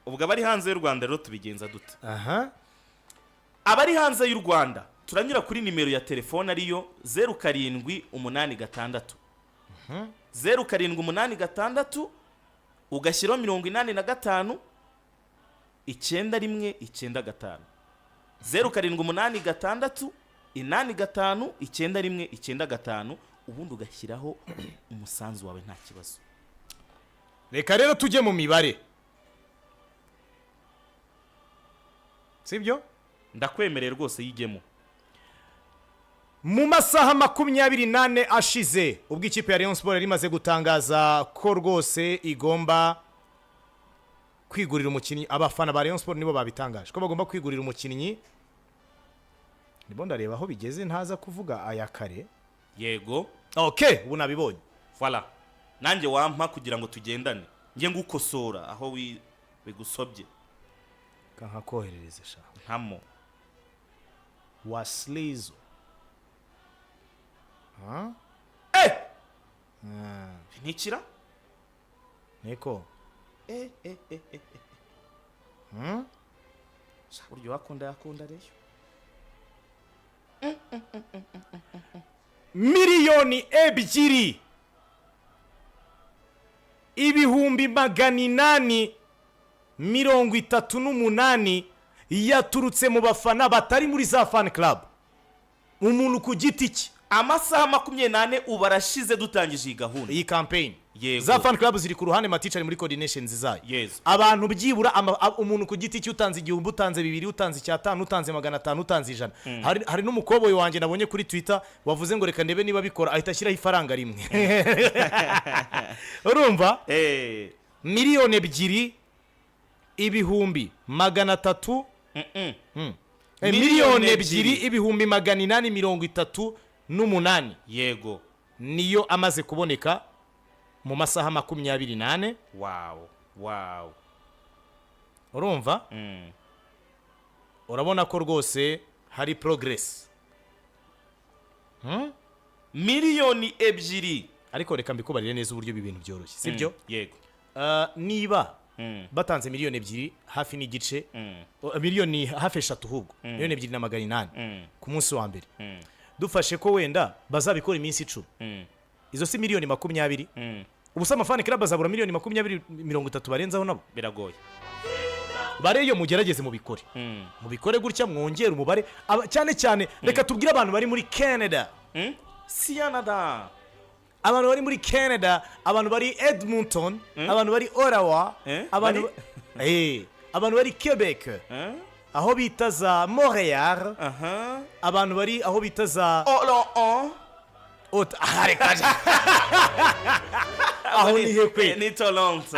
ubwo abari hanze y'u Rwanda rero tubigenza dute? aha abari hanze y'u Rwanda turanyura kuri nimero ya telefone ariyo 0786 0786 ugashyiraho 85 9195 0786 85 9195 ubundi ugashyiraho umusanzu wawe nta kibazo. reka rero tujye mu mibare, sibyo? Ndakwemereye rwose yigemo. Mu masaha 24 ashize ubwo ikipe ya Rayon Sport yari imaze gutangaza ko rwose igomba kwigurira umukinnyi, abafana ba Rayon Sport nibo babitangaje ko bagomba kwigurira umukinnyi. Nibo ndareba aho bigeze ntaza kuvuga aya kare. Yego. Okay, ubu nabibonye. Voilà. Nanjye wampa kugira ngo tugendane. Ngiye ngukosora aho bigusobye. Kanka koherereze sha. Ntamo. Waslizo. Ha? Nikira? Neko. Buryo yakunda reyo. Miliyoni 2 ibihumbi 838 yaturutse mu bafana batari muri za fan club, umuntu ku giti cye. Amasaha 28 ubarashize dutangije iyi gahunda, iyi campaign. Yego. Za fan club ziri ku ruhande, maticha muri coordinations zayo. Yes. Abantu byibura umuntu ku giti cye utanze 1000, utanze 200, utanze 500, utanze 500, utanze 100. Hari n'umukoboyi wanjye nabonye kuri Twitter wavuze ngo reka ndebe niba bikora, ahita ashyiraho ifaranga rimwe. Urumva? Miliyoni 2 ibihumbi 300 miliyoni 2 ibihumbi 838. Yego. Niyo amaze kuboneka mu masaha 24. Wow. Urumva? Urabona ko rwose hari progress. Miliyoni 2. Ariko reka mbikubarire neza uburyo ibintu byoroshye, sibyo? Yego. Niba batanze miliyoni 2 hafi n'igice, miliyoni hafi 3 ahubwo, miliyoni 2,800 ku munsi wa mbere. Dufashe ko wenda bazabikora iminsi 10. Izo si miliyoni 20. Ubusa amafani club bazabura miliyoni 20-30 barenzaho nabo. Biragoye. Bareyo mugerageze mu bikore gutya mwongera umubare cyane reka tubwire abantu bari muri Canada. Canada. Abantu bari muri Canada, abantu bari Edmonton, abantu bari Ottawa, abantu bari Quebec, aho bita za Montreal, abantu bari aho bita za aho ni hekwe ni Toronto.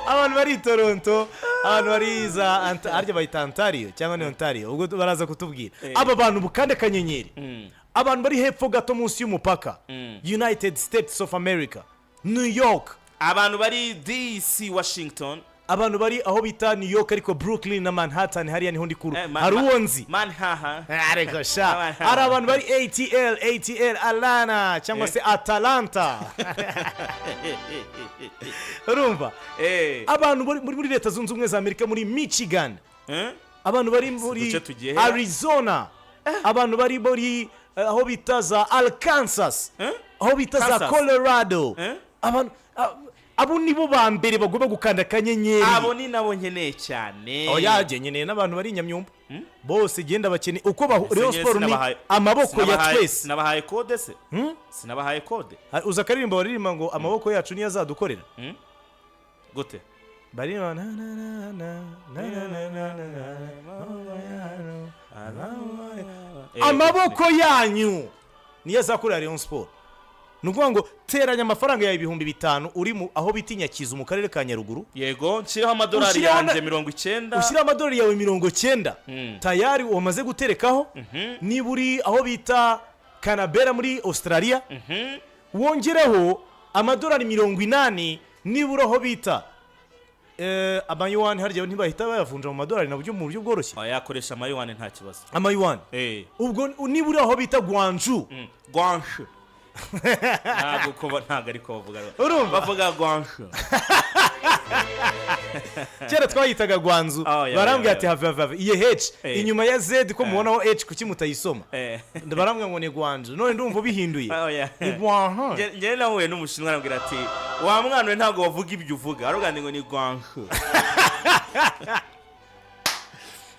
Abantu bari Toronto, abantu bari za arya bayita Ontario cyangwa ni Ontario, ubwo baraza kutubwira. Aba bantu bukande kanyenyeri. Abantu bari hepfo gato munsi y'umupaka, United States of America, New York, abantu bari DC Washington, abantu bari aho bita New York ariko Brooklyn na Manhattan hariya niho ndi kuru. Hari uwonzi Manhattan. Ariko sha hari abantu bari ATL Atlanta cyangwa se Atlanta. Urumva? Abantu muri leta zunze ubumwe za Amerika, muri Michigan, abantu bari muri Arizona, abantu bari muri aho bita za Arkansas, aho bita za Colorado. Abo nibo ba mbere bagomba gukanda kanyenyeri. Abo ni nabo nkeneye cyane. Yaje nkeneye n'abantu bari Nyamyumba bose genda bakene uko Rayon Sport ni amaboko ya twese. Sinabahaye code se? Sinabahaye code. Uza karirimba baririmba ngo amaboko yacu niyo azadukorera. Gute? Bari amaboko yanyu niyo azakorera Rayon Sport. Nukuvuga ngo teranya amafaranga ya 5,000 uri aho bitinyakiza mu karere ka Nyaruguru. Yego, nshiraho amadolari yanjye 90. Ushyira amadolari yawe 90. Tayari wamaze guterekaho. Niba uri aho bita Canberra muri Australia, wongereho amadolari 80. Niba uri aho bita amayuan harya ntibahita bayavunja mu madolari na buryo mu buryo bworoshye. Yakoresha amayuan nta kibazo. Amayuan. Ubwo niba uri aho bita Guangzhou. Guangzhou. ntabwo ariko bavuga urumva bavuga gwanzu kera twayitaga gwanzu barambwira ati have iye h inyuma ya z ko mubonaho h kuki mutayisoma barambwira ngo ni gwanzu none ndumva bihinduye ni gwanzu njye nahuye n'umushinwa arambwira ati wa mwana we ntabwo wavuga ibyo uvuga arugande ngo ni gwanzu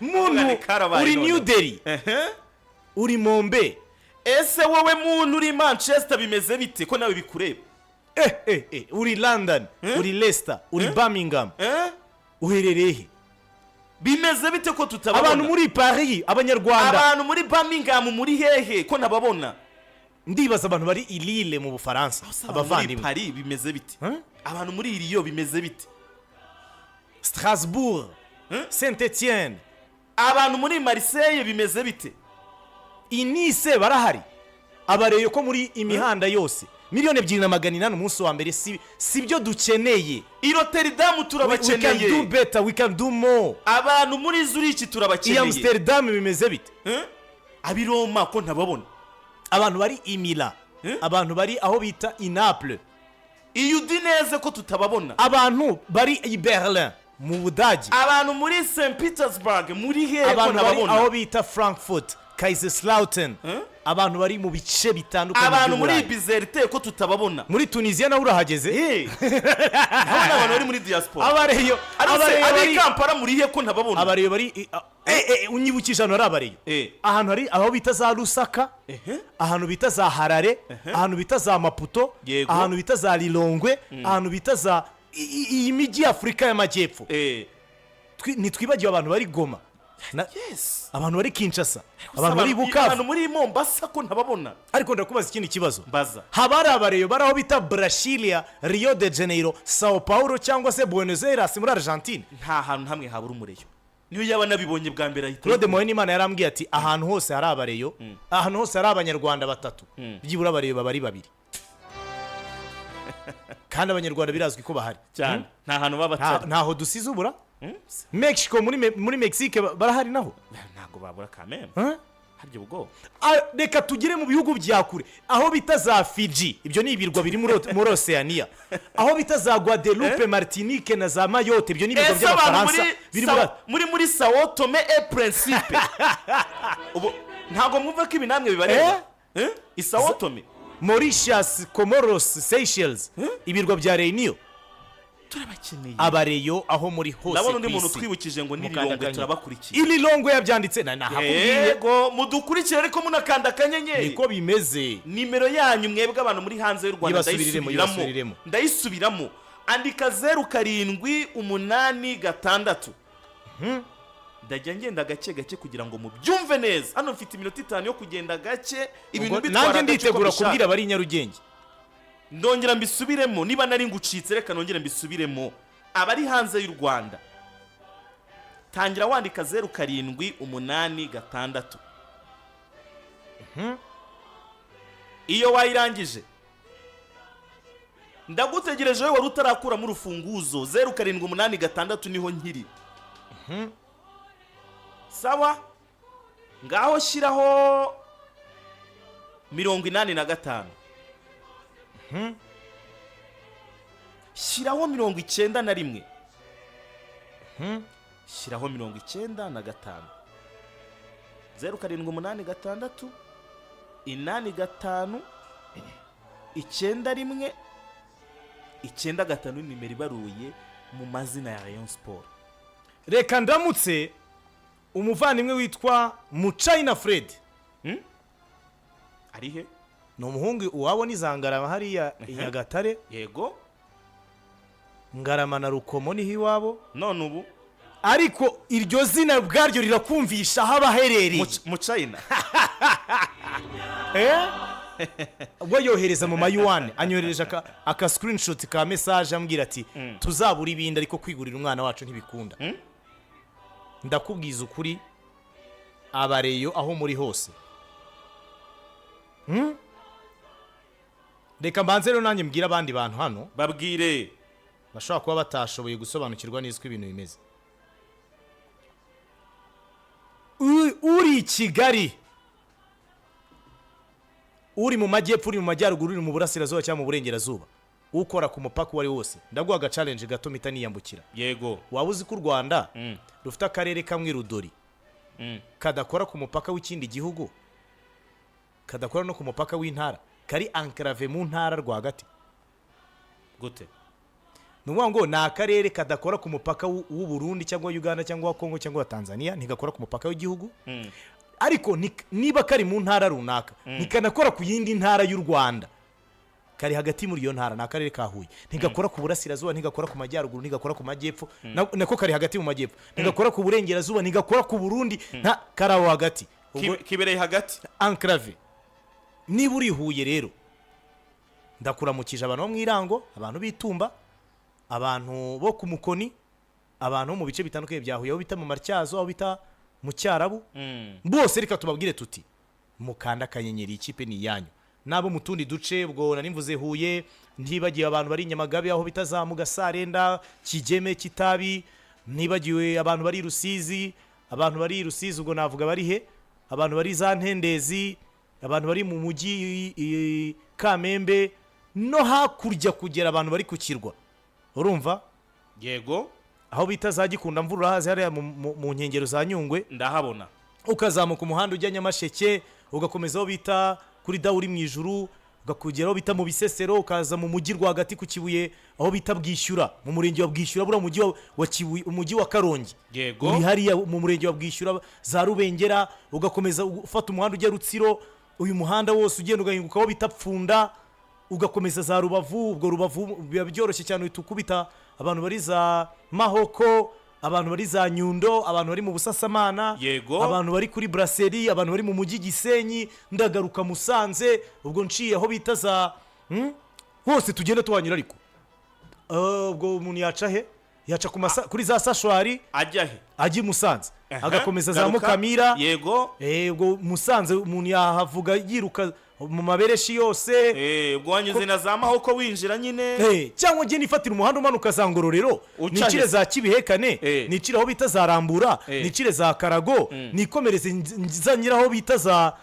muntu uri New Delhi uri Mombe ese wowe muntu uri Manchester bimeze bite ko nawe bikureba uri London uri Leicester uri Birmingham uherereye bimeze bite ko tutababona abantu muri Paris abanyarwanda abantu muri Birmingham muri hehe ko nababona ndibaza abantu bari Lille mu Bufaransa abavandimwe Paris bimeze bite abantu muri Lyon bimeze bite Strasbourg Saint-Etienne abantu muri Marseille bimeze bite Nice barahari abareyo ko muri imihanda yose 2,800,000 umunsi wa mbere si byo dukeneye i Rotterdam turabakeneye we can do better we can do more abantu muri Zurich turabakeneye i Amsterdam bimeze bite abi Roma ko ntababona abantu bari i Milan abantu bari aho bita i Naples iyo udineze ko tutababona abantu bari i Berlin mu Budage abantu muri St Petersburg muri hehe ko nababona abantu bari aho bita Frankfurt Kaiserslautern abantu bari mu bice bitandukanye abantu muri Bizerte ko tutababona muri Tunisia naho urahageze abantu bari muri diaspora abareyo ari Kampala muri he ko ntababona abareyo bari unyibukije hano ari abareyo ahantu hari aho bita za Lusaka ahantu bita za Harare ahantu bita za Maputo ahantu bita za Lilongwe ahantu bita za iyi miji Afrika y'Amajyepfo nitwibagiwe abantu bari Goma abantu bari Kinshasa abantu bari Bukavu abantu muri Mombasa ko ntababona ariko ndakubaza ikindi kibazo baza habari abareyo baraho bita Brasilia Rio de Janeiro Sao Paulo cyangwa se Buenos Aires muri Argentine nta hantu hamwe habura umureyo niyo yaba nabibonye bwa mbere ahita Claude Moyenimana yarambwiye ati ahantu hose hari abareyo ahantu hose hari abanyarwanda batatu byibura abareyo babari babiri kandi abanyarwanda birazwi ko bahari cyane nta hantu baba ntaho dusize ubura Mexico muri Mexique barahari naho ntago babura kameme haryo ubwo reka tugire mu bihugu bya kure aho bita za Fiji ibyo ni ibirwa biri muri Oceania aho bita za Guadeloupe Martinique na za Mayotte ibyo ni ibirwa by'Abafaransa biri muri Sao Tome et Principe ubu ntago mwumva ko ibi namwe bibareba Sao Tome Mauritius Comoros Seychelles ibirwa bya Reunion turabakeneye abareyo aho muri hose ndabona undi muntu twibukije ngo Nililongwe turabakurikiye Ililongwe yabyanditse nahakubwiye yego mudukurikire ariko munakanda kanyenyeri niko bimeze nimero yanyu mwebwe abantu muri hanze y'u Rwanda ndayisubiramo andika 0786 ndajya ngenda gake gake kugira ngo mubyumve neza hano mfite iminota 5 yo kugenda gake ibintu bitwara nanjye nditegura kubwira bari Nyarugenge ndongera mbisubiremo niba nari ngucitse reka nongera mbisubiremo abari hanze y'u Rwanda tangira wandika 0786 iyo wayirangije ndagutegereje wowe wari utarakura mu rufunguzo 0786 niho nkiri sawa ngaho shiraho 85 shiraho 91 shiraho 95 0786 85 91 95 nimero ibaruye mu mazina ya Rayon Sport reka ndamutse umuvandimwe witwa Muchina Fred ari he no muhungu uwabo nizangarama hariya Nyagatare yego Ngarama na Rukomo ni hiwabo none ubu ariko iryo zina bwaryo rirakumvisha haba herereye Muchina ubwo yohereza mu mayuwane anyohereje aka screenshot ka message ambwira ati tuzabura ibindi ariko kwigurira umwana wacu ntibikunda ndakubwiza ukuri abareyo aho muri hose reka mbanze rero nanjye mbwira abandi bantu hano babwire bashobora kuba batashoboye gusobanukirwa neza uko ibintu bimeze uri Kigali uri mu majyepfo uri mu majyaruguru uri mu burasirazuba cyangwa mu burengerazuba ukora ku mupaka uwo ari wose ndaguha aga challenge gato mpita niyambukira. Yego. Waba uzi ko u Rwanda rufite akarere kamwe Rudori kadakora ku mupaka w'ikindi gihugu, kadakora no ku mupaka w'intara, kari enclave mu ntara rwagati. Gute? Nuvuga ngo ni akarere kadakora ku mupaka w'u Burundi cyangwa Uganda cyangwa Kongo cyangwa Tanzania, ntigakora ku mupaka w'igihugu. Ariko niba kari mu ntara runaka ntikanakora ku yindi ntara y'u Rwanda, kari hagati muri iyo ntara, ni akarere ka Huye. Ntigakora ku burasirazuba, ntigakora ku majyaruguru, ntigakora ku majyepfo, nako kari hagati mu majyepfo. Ntigakora ku burengerazuba, ntigakora ku Burundi, nta karawo hagati. Kibereye hagati. Enclave. Niba uri Huye rero ndakuramukije abantu bo mu Irango, abantu b'itumba, abantu bo ku Mukoni, abantu bo mu bice bitandukanye bya Huye, aho bita mu Matyazo, aho bita mu Cyarabu. Bose reka tubabwire tuti mukanda kanyenyeri ikipe ni yanyu. Nabo mu tundi duce ubwo nari mvuze Huye, ntibagiye abantu bari Nyamagabe aho bita za Mugasarenda, Kigeme, Kitabi, ntibagiwe abantu bari Rusizi, abantu bari Rusizi ubwo navuga bari he, abantu bari za Ntendezi, abantu bari mu mujyi Kamembe, no hakurya kugera abantu bari ku kirwa. Urumva? Yego. Aho bita za Gikunda mvura hazi hariya mu nkengero za Nyungwe ndahabona. Ukazamuka umuhanda ujya Nyamasheke, ugakomeza aho bita kuri Dawuri mu ijuru, ugakugera aho bita mu Bisesero, ukaza mu mujyi rwagati ku Kibuye aho bita Bwishyura, mu murenge wa Bwishyura, bura mujyi wa Kibuye, umujyi wa Karongi. Yego. Uri hariya mu murenge wa Bwishyura za Rubengera, ugakomeza ufata umuhanda ujya Rutsiro, uyu muhanda wose ugenda ugahinguka aho bita Pfunda, ugakomeza za Rubavu. Ubwo Rubavu biba byoroshye cyane utukubita abantu bari za Mahoko, abantu bari za Nyundo, abantu bari mu Busasamana. Yego. Abantu bari kuri Brasserie, abantu bari mu mujyi Gisenyi, ndagaruka Musanze, ubwo nciye aho bita za hose tugenda tuhanyura. Ariko ubwo umuntu yaca he? Yaca kuri za Sashwari ajya he? Ajya Musanze, agakomeza za Mukamira. Yego. Ubwo Musanze umuntu yahavuga yiruka mu mabereshi yose. Ubwo wanyuze na za Mahoko winjira nyine. Cyangwa ngiye nifatira umuhanda umanuka za Ngororero, nicire za Kibihekane, nicire aho bita za Rambura, nicire za Karago, nikomereze nzanyira aho bita za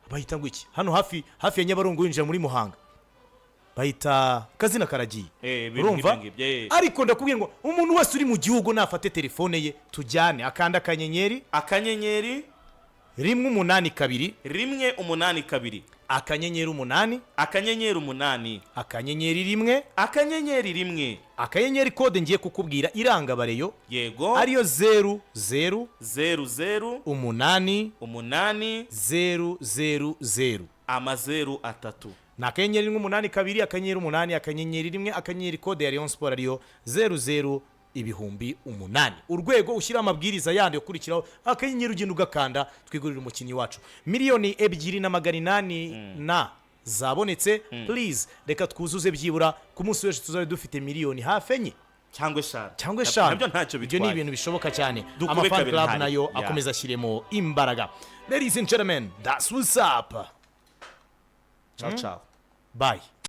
bahita ngo iki hano hafi ya Nyabarongo winjira muri Muhanga bahita Kazina Karagiye. Urumva? Ariko ndakubwiye ngo umuntu wese uri mu gihugu nafate telefone ye tujyane, akanda akanyenyeri 182 182 akanyenyeri 8 akanyenyeri 1 akanyenyeri kode ngiye kukubwira iranga bareyo. Yego. Ariyo 00 8 000 amazeru atatu. Na akanyenyeri 82 akanyenyeri 8 akanyenyeri 1 akanyenyeri kode ya Rayon Sport ariyo 00,800. Urwego ushyira amabwiriza yandi ukurikiraho akanyenyeri ugenda ugakanda twigurira umukinnyi wacu. Miliyoni 2,800 na zabonetse. Please reka twuzuze byibura ku munsi wese tuzabe dufite miliyoni hafi enye cyangwa eshanu. Nabyo ntacyo bitwaye. Ibyo ni ibintu bishoboka cyane. Amafan club nayo akomeza ashyiremo imbaraga. Ladies and gentlemen, that's what's up. Ciao ciao. Bye.